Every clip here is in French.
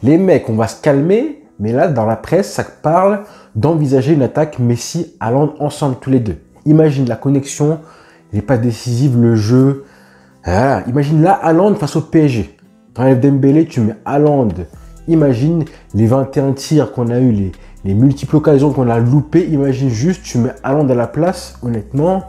Les mecs, on va se calmer, mais là, dans la presse, ça parle d'envisager une attaque Messi-Haaland ensemble, tous les deux. Imagine la connexion, il n'est pas décisive, le jeu. Voilà. Imagine là, Haaland face au PSG. Tu enlèves Dembélé, tu mets Haaland. Imagine les 21 tirs qu'on a eu, les multiples occasions qu'on a loupées. Imagine juste, tu mets Haaland à la place. Honnêtement,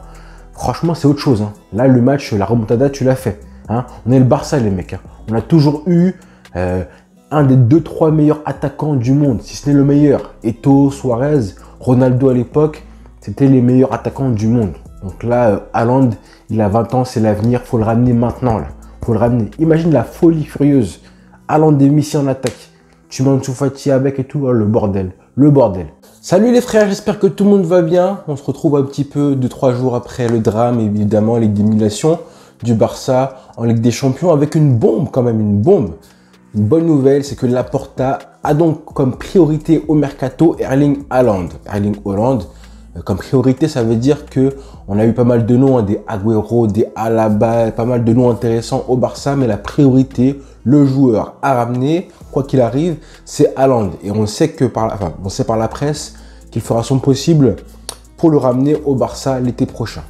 franchement, c'est autre chose. Hein. Là, le match, la remontada, tu l'as fait. Hein. On est le Barça, les mecs. Hein. On a toujours eu un des 2-3 meilleurs attaquants du monde, si ce n'est le meilleur. Eto'o, Suarez, Ronaldo à l'époque, c'était les meilleurs attaquants du monde. Donc là, Haaland, il a 20 ans, c'est l'avenir. Il faut le ramener maintenant. Là. Faut le ramener. Imagine la folie furieuse. Haaland et Messi en attaque. Tu mets Ansu Fati avec et tout. Oh, le bordel. Le bordel. Salut les frères, j'espère que tout le monde va bien. On se retrouve un petit peu 2-3 jours après le drame, évidemment, l'élimination du Barça en Ligue des Champions avec une bombe quand même, une bombe. Une bonne nouvelle, c'est que Laporta a donc comme priorité au mercato Erling Haaland. Erling Haaland, comme priorité, ça veut dire que on a eu pas mal de noms, hein, des Agüero, des Alaba, pas mal de noms intéressants au Barça, mais la priorité, le joueur à ramener, quoi qu'il arrive, c'est Haaland. Et on sait que on sait par la presse qu'il fera son possible pour le ramener au Barça l'été prochain.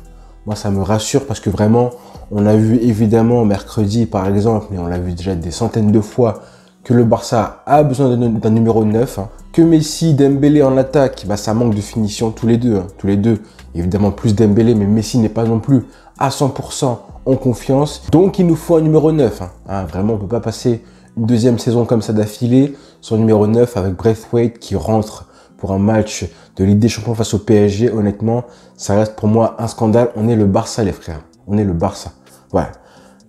Moi, ça me rassure parce que vraiment, on a vu évidemment mercredi par exemple, mais on l'a vu déjà des centaines de fois, que le Barça a besoin d'un numéro 9. Hein. Que Messi, Dembélé en attaque, bah, ça manque de finition tous les deux. Hein. Tous les deux, évidemment plus Dembélé, mais Messi n'est pas non plus à 100% en confiance. Donc il nous faut un numéro 9. Hein. Hein, vraiment, on ne peut pas passer une deuxième saison comme ça d'affilée sur numéro 9 avec Braithwaite qui rentre pour un match de Ligue des Champions face au PSG. Honnêtement, ça reste pour moi un scandale. On est le Barça, les frères. On est le Barça. Voilà.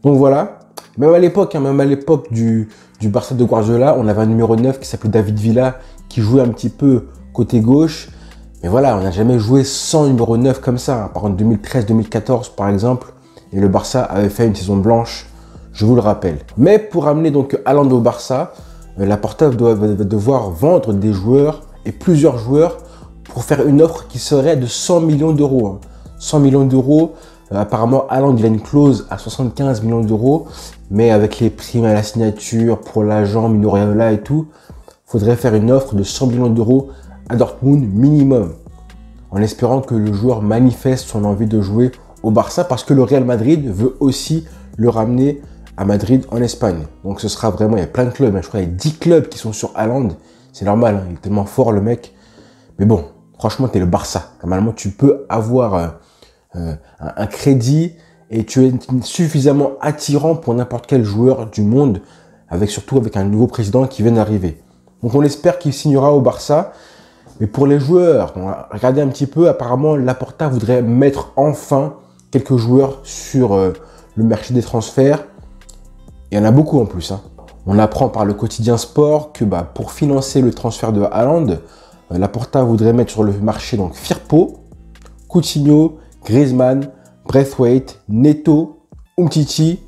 Donc voilà. Même à l'époque du Barça de Guardiola, on avait un numéro 9 qui s'appelait David Villa, qui jouait un petit peu côté gauche. Mais voilà, on n'a jamais joué sans numéro 9 comme ça. Par contre, 2013-2014, par exemple, et le Barça avait fait une saison blanche, je vous le rappelle. Mais pour amener donc Haaland au Barça, Laporta va devoir vendre des joueurs et plusieurs joueurs pour faire une offre qui serait de 100 millions d'euros. Hein. 100 millions d'euros. Apparemment, Haaland, il a une clause à 75 millions d'euros, mais avec les primes à la signature, pour l'agent, Mino Raiola et tout, il faudrait faire une offre de 100 millions d'euros à Dortmund minimum, en espérant que le joueur manifeste son envie de jouer au Barça, parce que le Real Madrid veut aussi le ramener à Madrid en Espagne. Donc ce sera vraiment, il y a plein de clubs, hein, je crois qu'il y a 10 clubs qui sont sur Haaland, c'est normal, hein, il est tellement fort le mec, mais bon, franchement, tu es le Barça, normalement tu peux avoir un crédit et tu es suffisamment attirant pour n'importe quel joueur du monde, surtout avec un nouveau président qui vient d'arriver. Donc on espère qu'il signera au Barça. Mais pour les joueurs, on va regarder un petit peu, apparemment Laporta voudrait mettre enfin quelques joueurs sur le marché des transferts. Il y en a beaucoup en plus. Hein. On apprend par le quotidien sport que pour financer le transfert de Haaland, Laporta voudrait mettre sur le marché donc Firpo, Coutinho, Griezmann, Braithwaite, Neto, Umtiti,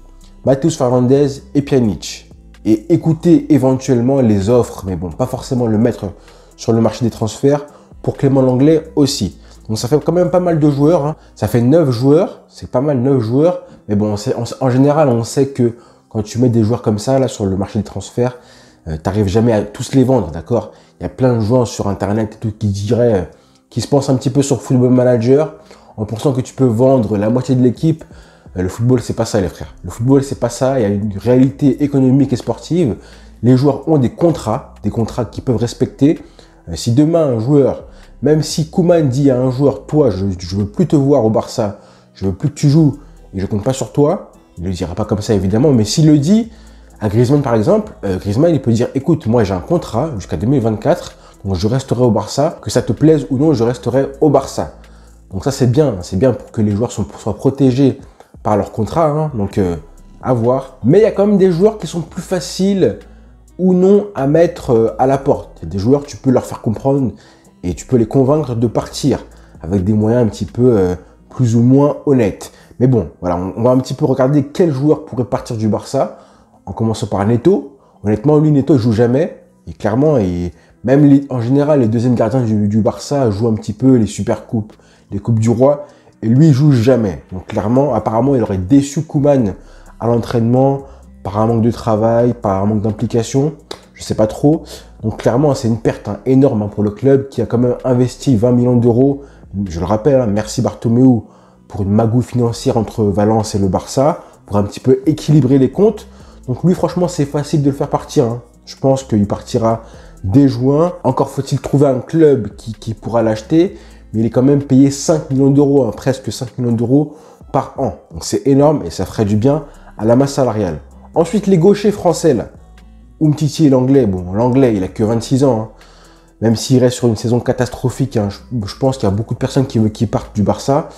Matheus Fernandes et Pjanic. Et écouter éventuellement les offres, mais bon, pas forcément le mettre sur le marché des transferts, pour Clément Lenglet aussi. Donc ça fait quand même pas mal de joueurs. Hein. Ça fait 9 joueurs, c'est pas mal 9 joueurs. Mais bon, en général, on sait que quand tu mets des joueurs comme ça là sur le marché des transferts, tu n'arrives jamais à tous les vendre, d'accord? Il y a plein de joueurs sur Internet et tout qui se pensent un petit peu sur Football Manager, en pensant que tu peux vendre la moitié de l'équipe. Le football, c'est pas ça, les frères. Le football, c'est pas ça. Il y a une réalité économique et sportive. Les joueurs ont des contrats qu'ils peuvent respecter. Si demain, un joueur, même si Koeman dit à un joueur, toi, je veux plus te voir au Barça, je veux plus que tu joues et je compte pas sur toi, il ne le dira pas comme ça, évidemment. Mais s'il le dit à Griezmann, par exemple, Griezmann, il peut dire, écoute, moi, j'ai un contrat jusqu'à 2024, donc je resterai au Barça. Que ça te plaise ou non, je resterai au Barça. Donc ça, c'est bien pour que les joueurs soient protégés par leur contrat, hein. Donc à voir. Mais il y a quand même des joueurs qui sont plus faciles ou non à mettre à la porte. Il y a des joueurs, tu peux leur faire comprendre et tu peux les convaincre de partir avec des moyens un petit peu plus ou moins honnêtes. Mais bon, voilà, on va un petit peu regarder quel joueur pourrait partir du Barça, en commençant par Neto. Honnêtement, lui, Neto, il joue jamais. Et clairement, en général, les deuxièmes gardiens du Barça jouent un petit peu les super coupes, les coupes du roi. Et lui, il joue jamais. Donc clairement, apparemment, il aurait déçu Koeman à l'entraînement par un manque de travail, par un manque d'implication. je sais pas trop. Donc clairement, c'est une perte énorme pour le club qui a quand même investi 20 millions d'euros. Je le rappelle, merci Bartomeu pour une magouille financière entre Valence et le Barça, pour un petit peu équilibrer les comptes. Donc lui, franchement, c'est facile de le faire partir. Je pense qu'il partira dès juin. Encore faut-il trouver un club qui pourra l'acheter, mais il est quand même payé 5 millions d'euros, presque 5 millions d'euros par an. Donc c'est énorme et ça ferait du bien à la masse salariale. Ensuite, les gauchers français, là. Umtiti et l'anglais. Bon, l'anglais, il a que 26 ans. Même s'il reste sur une saison catastrophique, je pense qu'il y a beaucoup de personnes qui partent du Barça,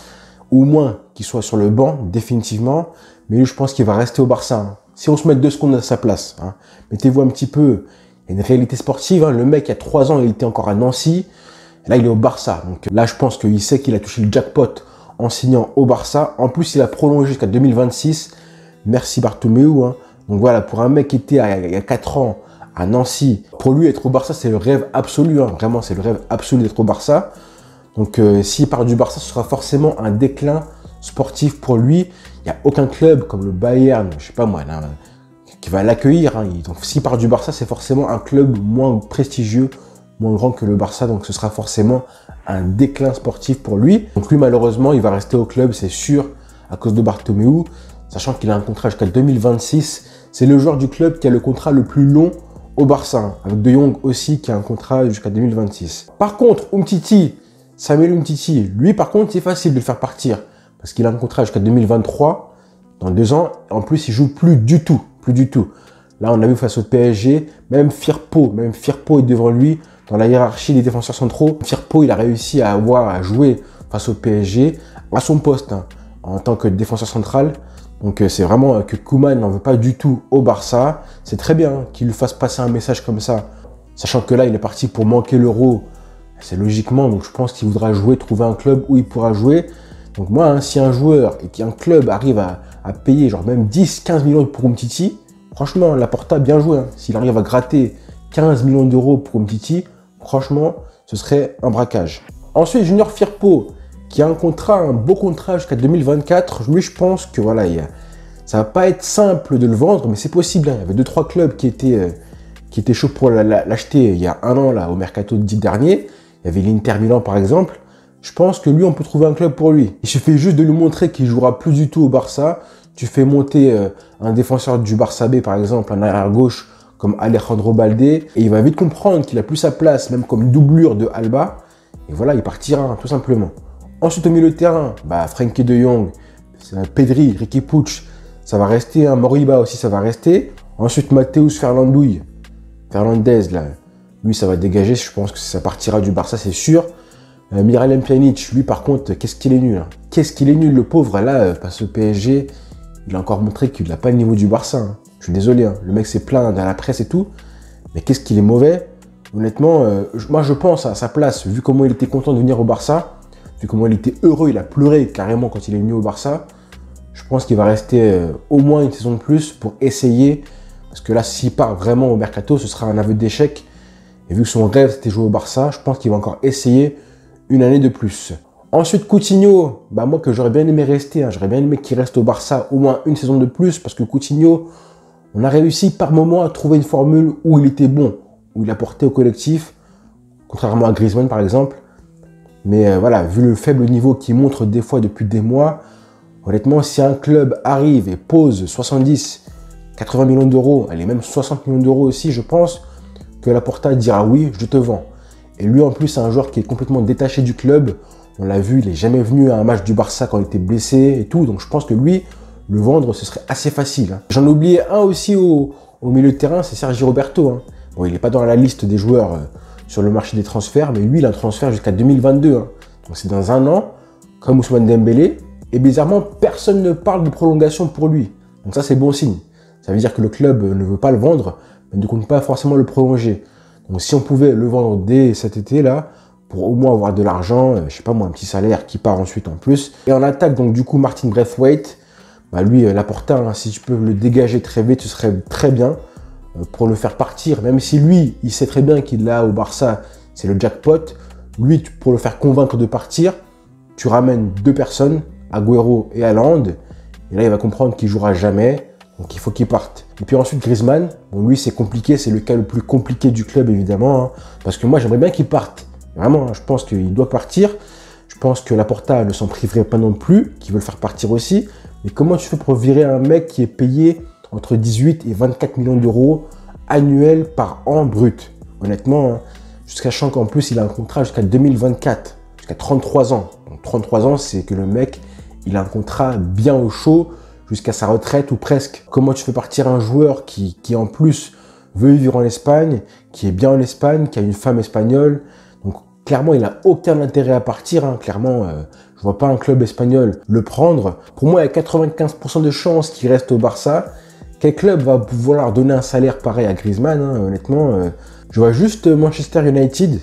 au moins qu'il soit sur le banc, définitivement. Mais lui, je pense qu'il va rester au Barça. Si on se met 2 secondes à sa place, mettez-vous un petit peu, il y a une réalité sportive. Le mec, il y a 3 ans, il était encore à Nancy. Et là, il est au Barça. Donc là, je pense qu'il sait qu'il a touché le jackpot en signant au Barça. En plus, il a prolongé jusqu'à 2026. Merci Bartomeu. Donc voilà, pour un mec qui était il y a 4 ans à Nancy, pour lui, être au Barça, c'est le rêve absolu. Vraiment, c'est le rêve absolu d'être au Barça. Donc s'il part du Barça, ce sera forcément un déclin sportif pour lui. Il n'y a aucun club comme le Bayern, je sais pas moi, là, qui va l'accueillir. Donc s'il part du Barça, c'est forcément un club moins prestigieux, moins grand que le Barça. Donc ce sera forcément un déclin sportif pour lui. Donc lui, malheureusement, il va rester au club, c'est sûr, à cause de Bartomeu, sachant qu'il a un contrat jusqu'à 2026. C'est le joueur du club qui a le contrat le plus long au Barça, avec De Jong aussi qui a un contrat jusqu'à 2026. Par contre, Samuel Umtiti, lui par contre, c'est facile de le faire partir, parce qu'il a un contrat jusqu'à 2023, dans 2 ans. En plus, il joue plus du tout. Là, on a vu face au PSG, même Firpo est devant lui dans la hiérarchie des défenseurs centraux. Firpo, il a réussi à jouer face au PSG à son poste, en tant que défenseur central. Donc c'est vraiment que Koeman n'en veut pas du tout au Barça. C'est très bien qu'il lui fasse passer un message comme ça, sachant que là, il est parti pour manquer l'Euro. C'est logiquement, donc je pense qu'il voudra jouer, trouver un club où il pourra jouer. Donc moi, si un joueur et qu'un club arrive à payer genre même 10-15 millions pour Umtiti, franchement, Laporta, bien joué. S'il arrive à gratter 15 millions d'euros pour Umtiti, franchement, ce serait un braquage. Ensuite, Junior Firpo, qui a un beau contrat jusqu'à 2024. Lui, je pense que voilà, ça va pas être simple de le vendre, mais c'est possible. Il y avait 2-3 clubs qui étaient chauds pour l'acheter il y a 1 an là, au mercato dernier. Il y avait l'Inter Milan par exemple. Je pense que lui, on peut trouver un club pour lui. Il suffit juste de lui montrer qu'il jouera plus du tout au Barça. Tu fais monter un défenseur du Barça B par exemple, un arrière gauche comme Alejandro Balde, et il va vite comprendre qu'il a plus sa place, même comme doublure de Alba. Et voilà, il partira tout simplement. Ensuite, au milieu de terrain, Frenkie de Jong, Pedri, Riqui Puig, ça va rester. Moriba aussi, ça va rester. Ensuite, Matheus Fernandez, là, lui, ça va dégager. Je pense que ça partira du Barça, c'est sûr. Miralem Pjanic, lui, par contre, qu'est-ce qu'il est nul. Qu'est-ce qu'il est nul, le pauvre. Là, face au PSG, il a encore montré qu'il n'a pas le niveau du Barça. Je suis désolé, le mec s'est plaint dans la presse et tout. Mais qu'est-ce qu'il est mauvais. Honnêtement, moi, je pense à sa place, vu comment il était content de venir au Barça. Vu comment il était heureux, il a pleuré carrément quand il est venu au Barça. Je pense qu'il va rester au moins une saison de plus pour essayer. Parce que là, s'il part vraiment au mercato, ce sera un aveu d'échec. Et vu que son rêve, c'était jouer au Barça, je pense qu'il va encore essayer une année de plus. Ensuite, Coutinho, moi que j'aurais bien aimé rester. J'aurais bien aimé qu'il reste au Barça au moins une saison de plus. Parce que Coutinho, on a réussi par moment à trouver une formule où il était bon. Où il apportait au collectif. Contrairement à Griezmann, par exemple. Mais voilà, vu le faible niveau qu'il montre des fois depuis des mois, honnêtement, si un club arrive et pose 70, 80 millions d'euros, allez, même 60 millions d'euros aussi, je pense que Laporta dira oui, je te vends. Et lui, en plus, c'est un joueur qui est complètement détaché du club. On l'a vu, il n'est jamais venu à un match du Barça quand il était blessé et tout. Donc je pense que lui, le vendre, ce serait assez facile. J'en ai oublié un aussi au milieu de terrain, c'est Sergi Roberto. Bon, il n'est pas dans la liste des joueurs sur le marché des transferts, mais lui, il a un transfert jusqu'à 2022. Donc c'est dans 1 an, comme Ousmane Dembélé. Et bizarrement, personne ne parle de prolongation pour lui. Donc ça, c'est bon signe. Ça veut dire que le club ne veut pas le vendre, mais ne compte pas forcément le prolonger. Donc si on pouvait le vendre dès cet été-là, pour au moins avoir de l'argent, je sais pas moi, un petit salaire qui part ensuite en plus. Et en attaque, donc du coup, Martin Braithwaite, lui, Laporta, si tu peux le dégager très vite, ce serait très bien. Pour le faire partir, même si lui, il sait très bien qu'il l'a au Barça, c'est le jackpot. Lui, pour le faire convaincre de partir, tu ramènes 2 personnes, Agüero et Haaland. Et là, il va comprendre qu'il jouera jamais, donc il faut qu'il parte. Et puis ensuite Griezmann, bon lui c'est compliqué, c'est le cas le plus compliqué du club évidemment, hein, parce que moi j'aimerais bien qu'il parte. Vraiment, hein, je pense qu'il doit partir. Je pense que Laporta ne s'en priverait pas non plus, qu'il veut le faire partir aussi. Mais comment tu fais pour virer un mec qui est payé entre 18 et 24 millions d'euros annuels par an brut? Honnêtement, hein, jusqu'à sachant qu'en plus il a un contrat jusqu'à 2024, jusqu'à 33 ans. Donc 33 ans, c'est que le mec, il a un contrat bien au chaud jusqu'à sa retraite ou presque. Comment tu fais partir un joueur qui en plus veut vivre en Espagne, qui est bien en Espagne, qui a une femme espagnole? Donc clairement, il n'a aucun intérêt à partir. Hein. Clairement, je vois pas un club espagnol le prendre. Pour moi, il y a 95% de chances qu'il reste au Barça. Quel club va vouloir donner un salaire pareil à Griezmann, hein, honnêtement je vois juste Manchester United,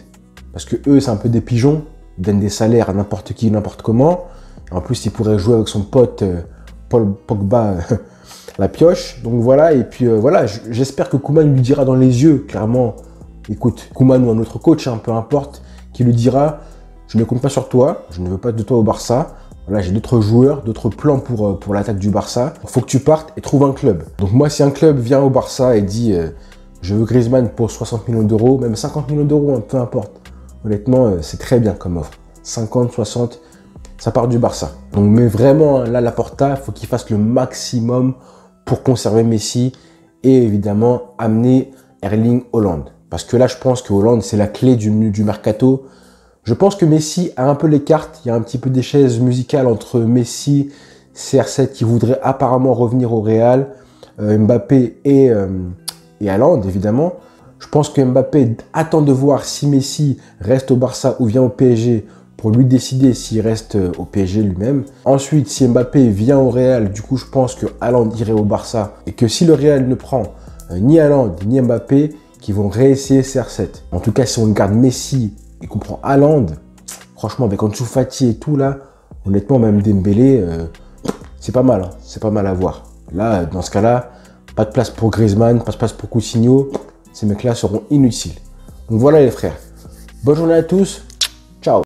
parce que eux, c'est un peu des pigeons. Ils donnent des salaires à n'importe qui, n'importe comment. En plus, il pourrait jouer avec son pote Paul Pogba, la pioche. Donc voilà, et puis voilà, j'espère que Koeman lui dira dans les yeux, clairement, écoute, Koeman ou un autre coach, hein, peu importe, qui lui dira, je ne compte pas sur toi, je ne veux pas de toi au Barça. Voilà, j'ai d'autres joueurs, d'autres plans pour l'attaque du Barça. Il faut que tu partes et trouve un club. Donc moi, si un club vient au Barça et dit je veux Griezmann pour 60 millions d'euros, même 50 millions d'euros, hein, peu importe. Honnêtement, c'est très bien comme offre. 50, 60, ça part du Barça. Donc, mais vraiment, là, Laporta, il faut qu'il fasse le maximum pour conserver Messi et évidemment amener Erling Haaland. Parce que là, je pense que Haaland, c'est la clé du mercato. Je pense que Messi a un peu les cartes. Il y a un petit peu des chaises musicales entre Messi, CR7 qui voudrait apparemment revenir au Real, Mbappé et Haaland, évidemment. Je pense que Mbappé attend de voir si Messi reste au Barça ou vient au PSG pour lui décider s'il reste au PSG lui-même. Ensuite, si Mbappé vient au Real, du coup, je pense que Haaland irait au Barça et que si le Real ne prend ni Haaland ni Mbappé, qu'ils vont réessayer CR7. En tout cas, si on garde Messi et qu'on prend Haaland, franchement, avec Ansu Fati et tout, là, honnêtement, même Dembélé, c'est pas mal. Hein. C'est pas mal à voir. Là, dans ce cas-là, pas de place pour Griezmann, pas de place pour Coutinho. Ces mecs-là seront inutiles. Donc voilà les frères. Bonne journée à tous. Ciao.